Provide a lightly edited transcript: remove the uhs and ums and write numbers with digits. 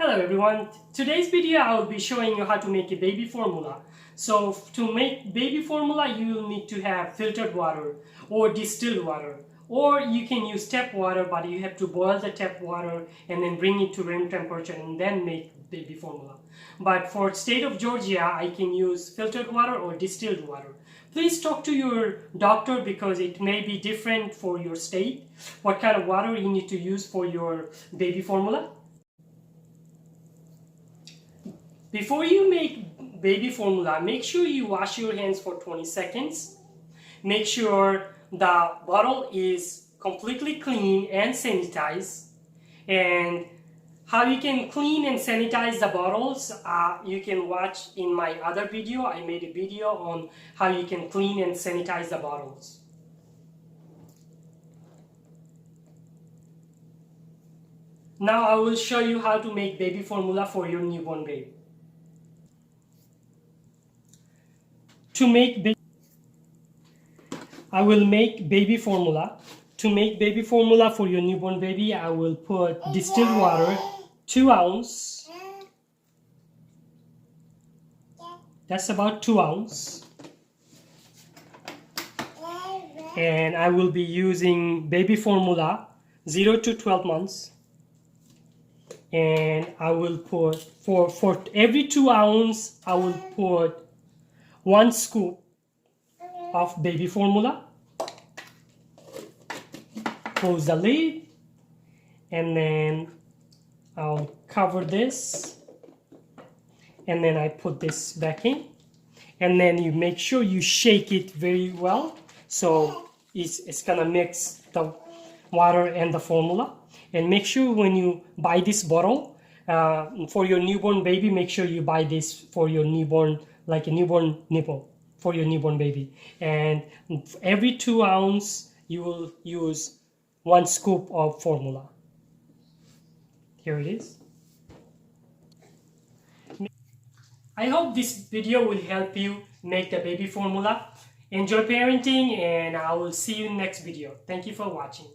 Hello everyone, today's video I will be showing you how to make a baby formula. So to make baby formula you will need to have filtered water or distilled water, or you can use tap water, but you have to boil the tap water and then bring it to room temperature and then make baby formula. But for state of Georgia I can use filtered water or distilled water. Please talk to your doctor because it may be different for your state, what kind of water you need to use for your baby formula. Before you make baby formula, make sure you wash your hands for 20 seconds. Make sure the bottle is completely clean and sanitized. And how you can clean and sanitize the bottles, you can watch in my other video. I made a video on how you can clean and sanitize the bottles. Now I will show you how to make baby formula for your newborn baby. I will make baby formula. To make baby formula for your newborn baby, I will put distilled water, 2 ounces. That's about 2 ounces. And I will be using baby formula 0 to 12 months. And I will put, for every 2 ounces, I will put 1 scoop of baby formula. Close the lid and then I'll cover this and then I put this back in, and then you make sure you shake it very well so it's gonna mix the water and the formula. And make sure when you buy this bottle for your newborn baby, make sure you buy this for your newborn, like a newborn nipple for your newborn baby. And every 2 ounces you will use 1 scoop of formula. Here it is. I hope this video will help you make the baby formula. Enjoy parenting and I will see you in the next video. Thank you for watching.